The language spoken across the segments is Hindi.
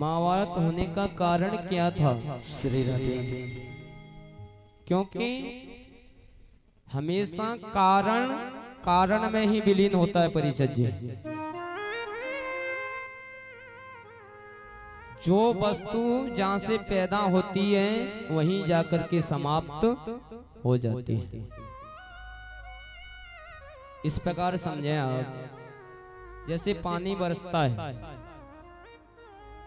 महाभारत होने का कारण क्या था? श्री राधे। क्योंकि हमेशा कारण कारण में ही विलीन होता है परिचय जी। जो वस्तु जहां से पैदा होती है वहीं जाकर के समाप्त हो जाती है। इस प्रकार समझें आप, जैसे पानी बरसता है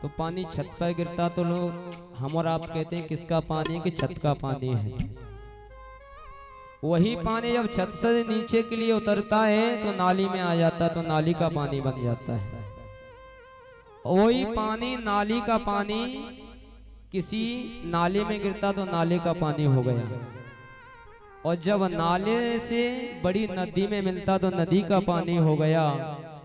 तो पानी छत पर गिरता तो लोग हम और आप कहते हैं किसका पानी, कि छत का पानी है। वही पानी जब छत से नीचे के लिए उतरता है तो नाली में आ जाता है, तो नाली का पानी बन जाता है। वही पानी, नाली का पानी किसी नाले में गिरता तो नाले का पानी हो गया, और जब नाले से बड़ी नदी में मिलता तो नदी का पानी हो गया,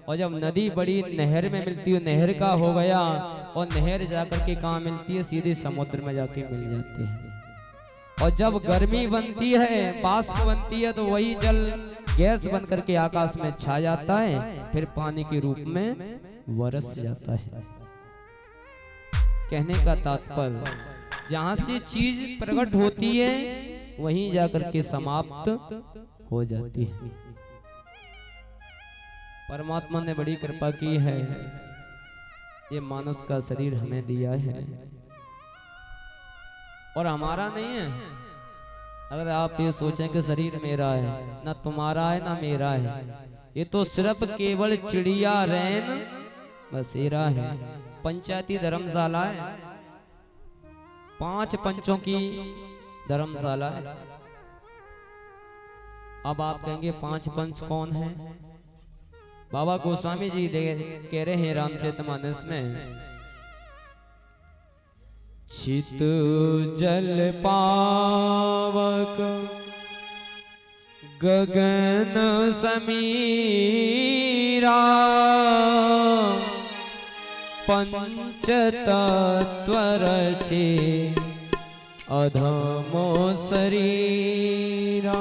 और जब नदी बड़ी नहर में मिलती है नहर का हो गया, और नहर जाकर के कहाँ मिलती है, सीधे समुद्र में जाके मिल जाती है। और जब गर्मी बनती है, वाष्प बनती है, तो वही जल गैस बन करके आकाश में छा जाता है, फिर पानी के रूप में बरस जाता है। कहने का तात्पर्य, जहां से चीज प्रकट होती है वहीं जाकर के समाप्त हो जाती है। परमात्मा ने बड़ी कृपा की है, ये मानस का शरीर हमें दिया है और हमारा नहीं है। अगर आप ये सोचें कि शरीर मेरा है, ना तुम्हारा है ना मेरा है, ये तो सिर्फ केवल चिड़िया रैन बसेरा है। पंचायती धर्मशाला है, 5 पंचों की धर्मशाला है। अब आप कहेंगे 5 पंच कौन है? बाबा गोस्वामी जी कह रहे हैं रामचरितमानस में, चित जल पावक गगन समीरा, पंच तत्व रचे अधमो शरीरा।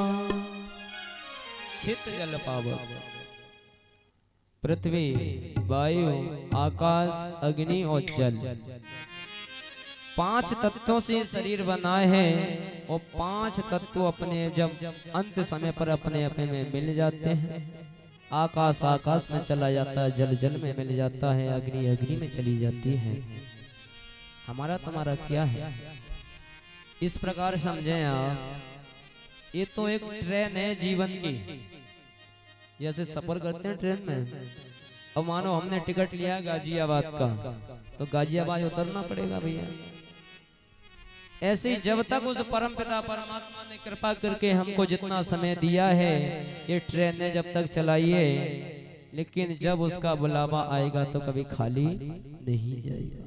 चित जल पावक, पृथ्वी, वायु, आकाश, अग्नि और जल, 5 तत्वों से शरीर बना है। और 5 तत्व अपने जब अंत समय पर अपने अपने में मिल जाते हैं, आकाश आकाश में चला जाता है, जल जल में मिल जाता है, अग्नि अग्नि में चली जाती है। हमारा तुम्हारा क्या है? इस प्रकार समझें आप, ये तो एक ट्रेन है जीवन की। जैसे सफर करते हैं ट्रेन में, अब मानो हमने टिकट लिया गाजियाबाद का, तो गाजियाबाद उतरना पड़ेगा भैया। ऐसे ही जब तक उस परम पिता परमात्मा ने कृपा करके हमको जितना समय दिया है, ये ट्रेन ने जब तक चलाई है, लेकिन जब उसका बुलावा आएगा तो कभी खाली नहीं जाएगा।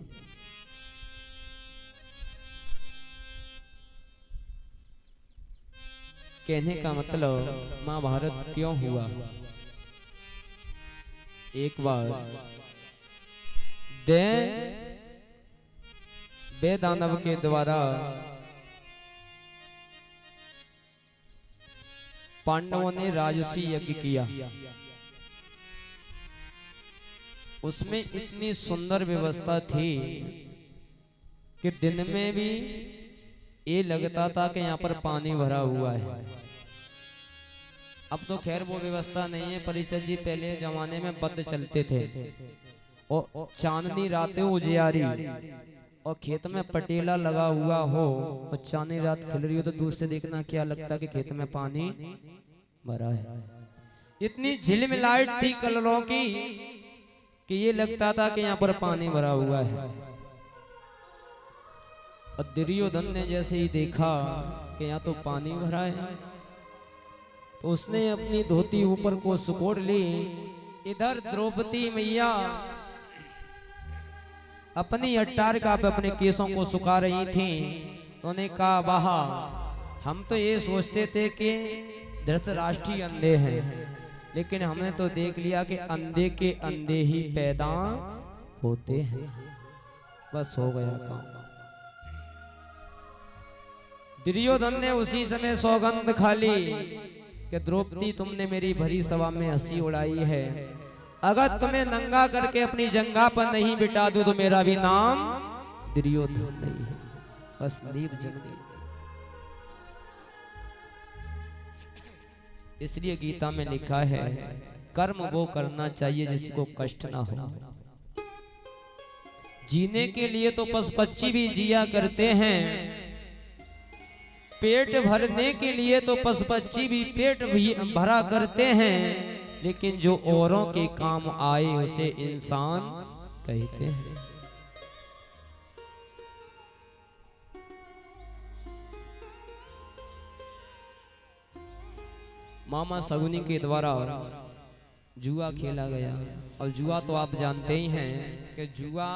कहने का मतलब, महाभारत क्यों हुआ? एक बार वे दानव के द्वारा पांडवों ने राजसी यज्ञ किया। उसमें इतनी सुंदर व्यवस्था थी कि दिन में भी ये लगता था कि यहाँ पर पानी भरा हुआ है। अब तो खैर वो व्यवस्था नहीं है परिचय जी। पहले जमाने में बद्ध चलते थे, और चांदनी रातें उजियारी, और खेत में पटेला लगा हुआ हो और चांदनी रात खिल रही हो, तो दूर से देखना क्या लगता कि खेत में पानी भरा है। इतनी झिलमिलाहट थी कलरों की कि ये लगता था कि यहाँ पर पानी भरा हुआ है। और दुर्योधन ने जैसे ही देखा कि यहाँ तो पानी भरा है, तो उसने अपनी धोती ऊपर को सुकोड़ ली। इधर द्रौपदी मैया अपनी अट्टारिका पे अपने केसों को सुखा रही थी। उन्होंने कहा, वाह, हम तो ये सोचते थे कि धृतराष्ट्रीय अंधे हैं, लेकिन हमने तो देख लिया कि अंधे के अंधे ही पैदा होते हैं। बस हो गया काम। दुर्योधन ने उसी समय सौगंध खा ली कि द्रौपदी, तुमने मेरी भरी सभा में हंसी उड़ाई है, अगर तुम्हें नंगा करके अपनी जंगा पर नहीं बिठा दूं तो मेरा भी नाम दुर्योधन नहीं है, बस नींव जम गई। इसलिए गीता में लिखा है कर्म वो करना चाहिए जिसको कष्ट ना हो। जीने के लिए तो पशु पक्षी भी जिया करते हैं, पेट भरने के लिए तो पशु पक्षी भी पेट भी भरा करते हैं, लेकिन जो औरों के काम आए उसे इंसान कहते हैं। मामा शगुनी के द्वारा जुआ खेला गया, और जुआ तो आप जानते ही हैं कि जुआ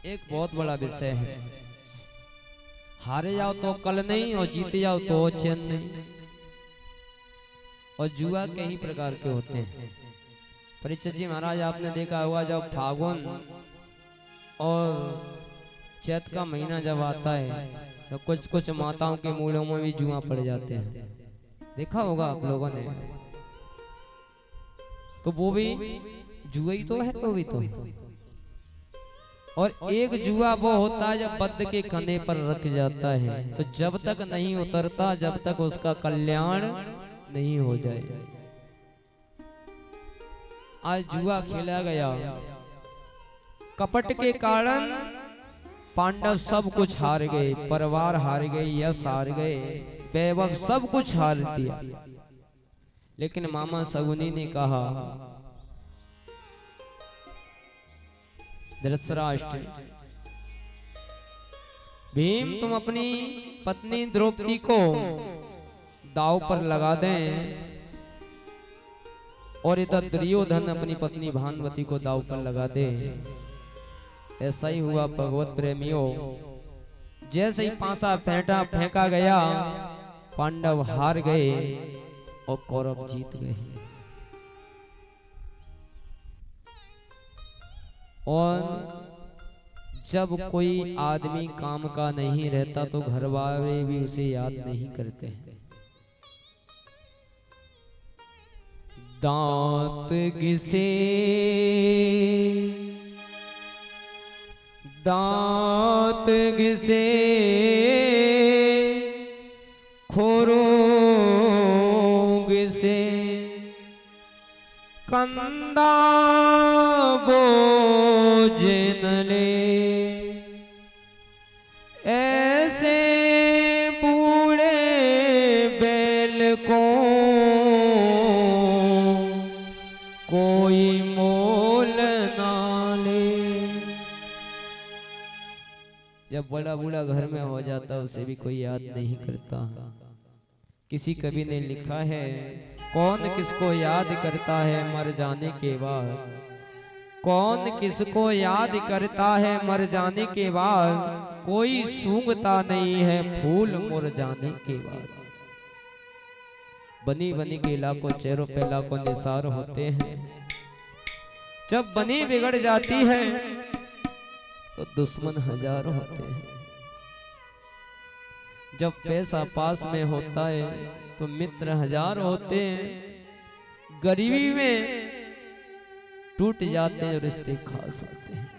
एक बहुत बड़ा विषय है। हारे जाओ तो कल नहीं और जीते जाओ तो चैन नहीं। और जुआ कई प्रकार के होते हैं। परीक्षित जी महाराज आपने देखा हुआ जब फागुन और चैत का महीना जब आता है तो कुछ कुछ माताओं के मूलों में भी जुआ पड़ जाते हैं, देखा होगा आप लोगों ने। तो वो भी जुआ ही तो है, वो भी तो है। और एक जुआ वो होता है जब बद्ध के कंधे पर रख जाता है, तो जब तक नहीं उतरता जब तक उसका कल्याण नहीं हो जाए। आज जुआ खेला गया, कपट के कारण पांडव सब कुछ हार गए, परिवार हार गए, यश हार गए, वैभव सब कुछ हार दिया। लेकिन मामा शगुनी ने कहा धृतराष्ट्र, भीम तुम अपनी पत्नी द्रौपदी को दांव पर लगा दें, और इधर दुर्योधन अपनी पत्नी भानुमति को दांव पर लगा दे। ऐसा ही हुआ भगवत प्रेमियों। जैसे ही पांसा फेंका गया, पांडव हार गए और कौरव जीत गए। और जब कोई आदमी काम का नहीं रहता तो घर वाले भी उसे याद नहीं करते हैं। दांत घिसे दांत घिसे खोरोग से कंदा बोझ न ले, ऐसे बूढ़े बैल को कोई मोल ना ले। जब बड़ा बूढ़ा घर में हो जाता उसे भी कोई याद नहीं करता। किसी कवि ने लिखा है, कौन किसको याद करता है मर जाने के बाद, कौन किसको याद करता है मर जाने के बाद, कोई सूंघता नहीं है फूल मुरझाने के बाद। बनी बनी के लाखों चेहरों पे लाखों निसार होते हैं, जब बनी बिगड़ जाती है तो दुश्मन हजार होते हैं। जब पैसा पास में होता है तो मित्र हजार होते हैं, गरीबी में टूट जाते हैं, रिश्ते खास होते हैं।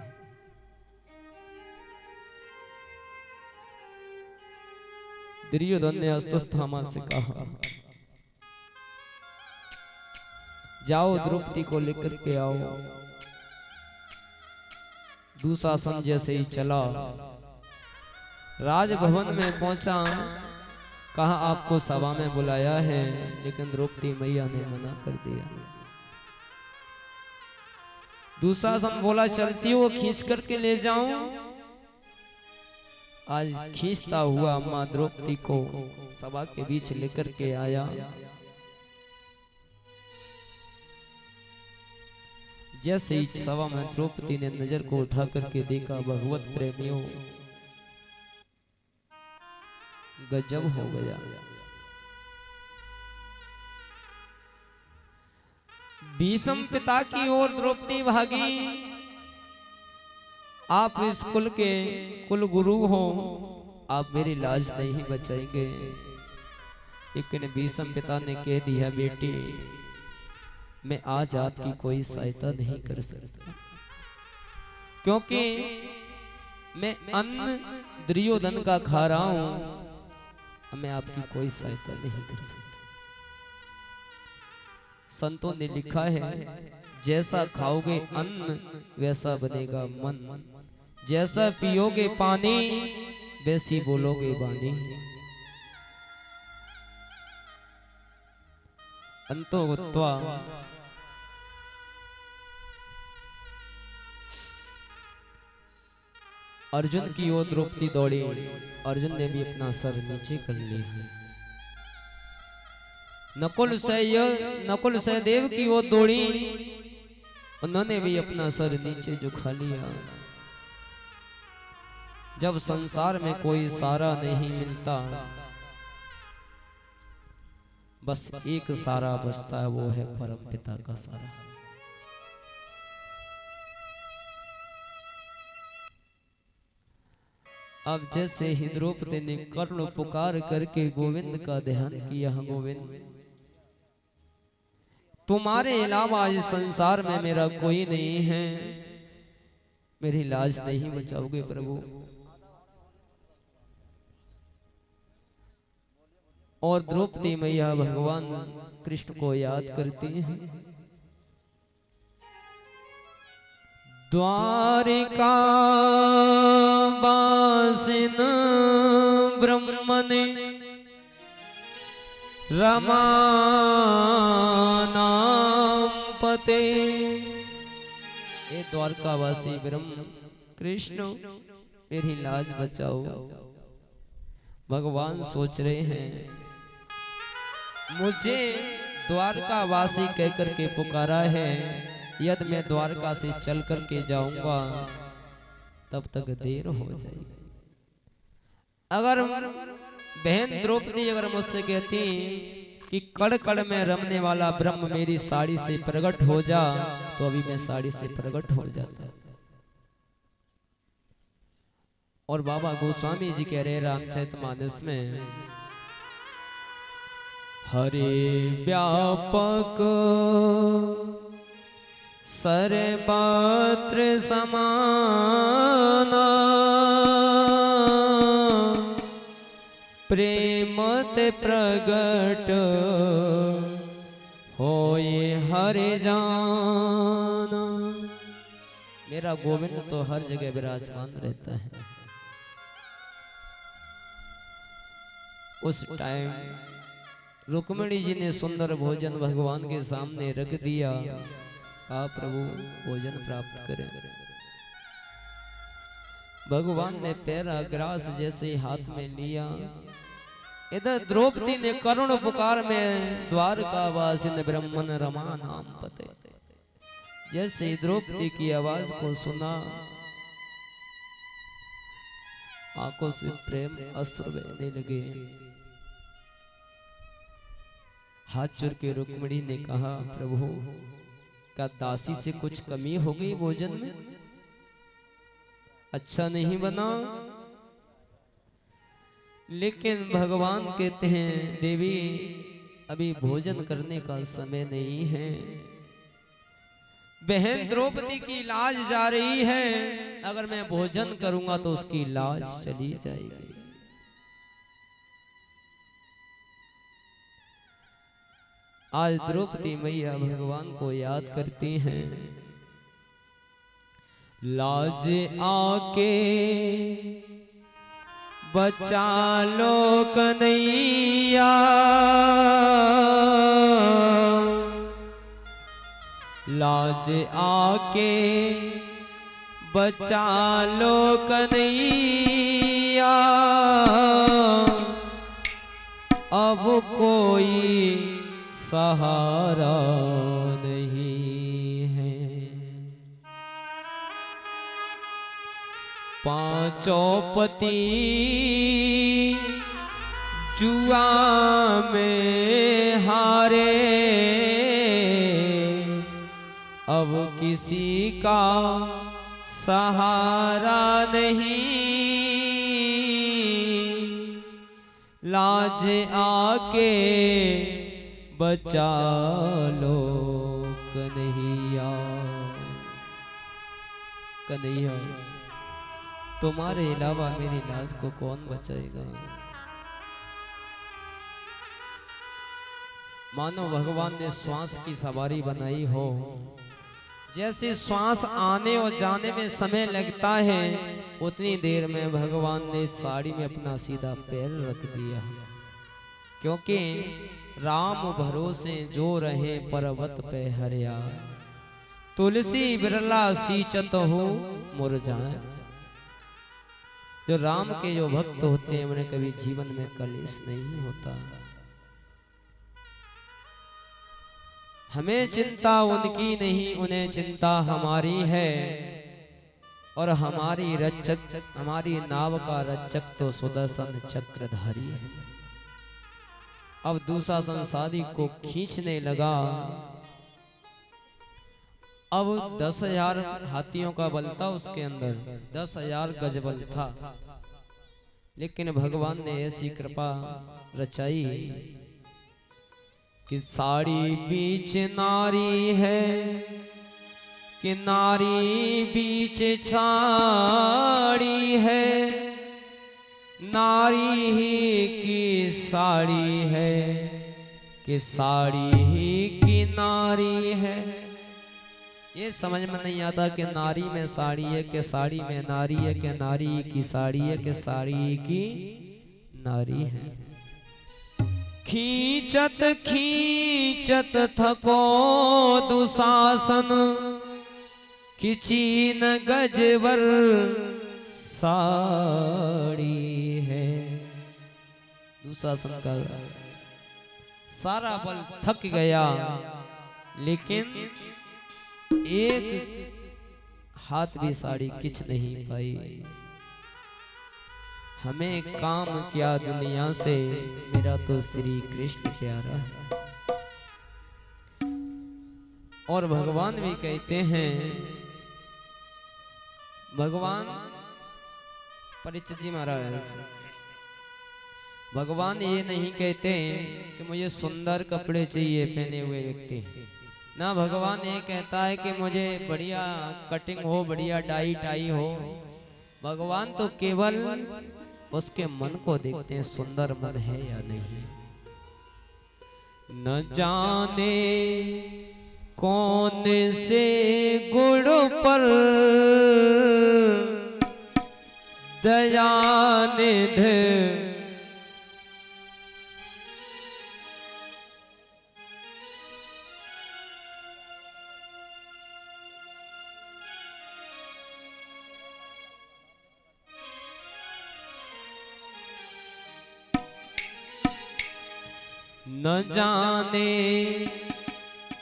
दुर्योधन ने अश्वत्थामा से कहा, जाओ द्रौपदी को लेकर के आओ। दुशासन जैसे ही चला, राजभवन में पहुंचा, कहा आपको सभा में बुलाया है, लेकिन द्रौपदी मैया ने मना कर दिया। दुशासन बोला चलती हो खींच करके ले जाऊं। आज खींचता हुआ मां द्रौपदी को सभा के बीच लेकर के आया। जैसे ही सभा में द्रौपदी ने नजर को उठा करके देखा, भगवत प्रेमियों गजब हो गया। भीष्म पिता की ओर द्रौपदी भागी, आप इस कुल के कुल गुरु हो, आप मेरी लाज नहीं बचाएंगे। लेकिन भीष्म पिता ने कह दिया, बेटी मैं आज आपकी कोई सहायता नहीं कर सकता, क्योंकि मैं अन्न दुर्योधन का खा रहा हूं, मैं आपकी कोई सहायता नहीं कर सकता। संतों ने लिखा है, जैसा खाओगे अन्न वैसा बनेगा मन, जैसा पियोगे पानी वैसी बोलोगे वाणी। अंतो गुत्वा अर्जुन की ओर द्रौपदी दौड़ी। अर्जुन ने भी अपना सर नीचे कर लिया। नकुल सहदेव की ओर दौड़ी, उन्होंने भी अपना सर नीचे झुका लिया। जब संसार में कोई सहारा नहीं मिलता, बस एक सहारा बचता है, वो है परम पिता का सहारा। अब जैसे ही द्रौपदी ने कर्ण पुकार करके गोविंद का ध्यान किया, गोविंद तुम्हारे अलावा इस संसार में मेरा कोई नहीं है, मेरी लाज नहीं बचाओगे प्रभु। और द्रौपदी मैया भगवान कृष्ण को याद करती हैं। द्वारिका बासिन ब्रह्मने रमा नाम पते। ये द्वारकावासी ब्रह्म कृष्ण मेरी लाज बचाओ। भगवान सोच रहे हैं, मुझे द्वारकावासी कहकर के पुकारा है, यदि मैं द्वारका से चल करके जाऊंगा तब तक देर हो जाएगी। अगर बहन द्रौपदी अगर मुझसे कहती कि कड़ कड़ में रमने वाला ब्रह्म मेरी साड़ी से प्रकट हो जा, तो अभी मैं साड़ी से प्रकट हो जाता। और बाबा गोस्वामी जी कह रहे रामचरितमानस में, हरे व्यापक सर्वत्र समाना, प्रेम ते प्रगट होए हरे जाना। मेरा गोविंद तो हर जगह विराजमान रहता है। उस टाइम रुक्मिणी जी ने सुंदर भोजन भगवान के सामने रख दिया। कहा प्रभु भोजन प्राप्त करें। भगवान ने पैरा ग्रास जैसे हाथ में लिया। इधर द्रौपदी ने करुण पुकार में द्वारकावासिन ब्रह्मन रमा नाम पते। जैसे द्रौपदी की आवाज को सुना, आंखों से प्रेम अस्त्र बहने लगे। हाथ जोड़ के रुक्मिणी ने कहा, प्रभु क्या दासी से कुछ कमी हो गई भोजन में? अच्छा नहीं बना? लेकिन भगवान कहते हैं, देवी अभी भोजन करने का समय नहीं है। बहन द्रौपदी की लाज जा रही है, अगर मैं भोजन करूंगा तो उसकी लाज चली जाएगी। आज द्रौपदी मैया भगवान को याद करती हैं। लाज आके बचा लो कन्हैया, लाज आके बचा लो कन्हैया, अब कोई सहारा नहीं है। पांचों पति जुआ में हारे, अब किसी का सहारा नहीं। लाज आके बचा लो कन्हैया कन्हैया, तुम्हारे अलावा मेरी लाज को कौन बचाएगा। मानो भगवान ने श्वास की सवारी बनाई हो। जैसे श्वास आने और जाने में समय लगता है, उतनी देर में भगवान ने साड़ी में अपना सीधा पैर रख दिया। क्योंकि राम भरोसे जो रहे पर्वत पे हरिया, तुलसी बिरला सींचत हो मुरझाए। जो राम के जो भक्त होते हैं उन्हें कभी जीवन में कलेश नहीं होता। हमें चिंता उनकी नहीं, उन्हें चिंता हमारी है। और हमारी रक्षक, हमारी नाव का रक्षक तो सुदर्शन चक्रधारी है। अब दूसरा संसारी को खींचने लगा। अब 10,000 हाथियों का बल था उसके अंदर, 10,000 गज बल था। लेकिन भगवान ने ऐसी कृपा रचाई कि साड़ी बीच नारी है, कि नारी बीच छाड़ी है, नारी ही की साड़ी है, कि साड़ी ही की नारी है। ये समझ में नहीं आता कि नारी में साड़ी है, कि साड़ी में नारी है, कि नारी की साड़ी है, कि साड़ी की नारी है। खींचत खींचत थको दुशासन, खिची न गजवर साड़ी है। दुशासन का सारा बल थक गया, लेकिन एक हाथ भी साड़ी खींच नहीं पाई। हमें काम क्या दुनिया से, मेरा तो श्री कृष्ण प्यारा है। और भगवान भी कहते हैं, भगवान परीक्षित जी महाराज, भगवान ये नहीं कहते कि मुझे सुंदर कपड़े चाहिए पहने हुए व्यक्ति ना। भगवान ये कहता है कि मुझे बढ़िया कटिंग हो, बढ़िया डाई टाई हो। भगवान तो केवल उसके मन को देखते हैं, सुंदर मन है या नहीं। न जाने कौन से गुण पर दया निधि, न जाने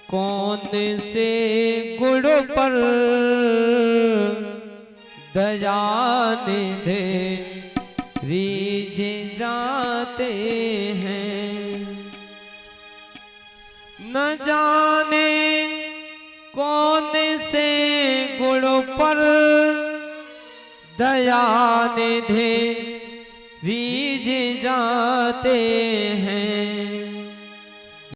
कौन से गुण पर दया निधि रीझ जाते हैं। न जाने कौन से गुण पर दया निधि रीझ जाते हैं।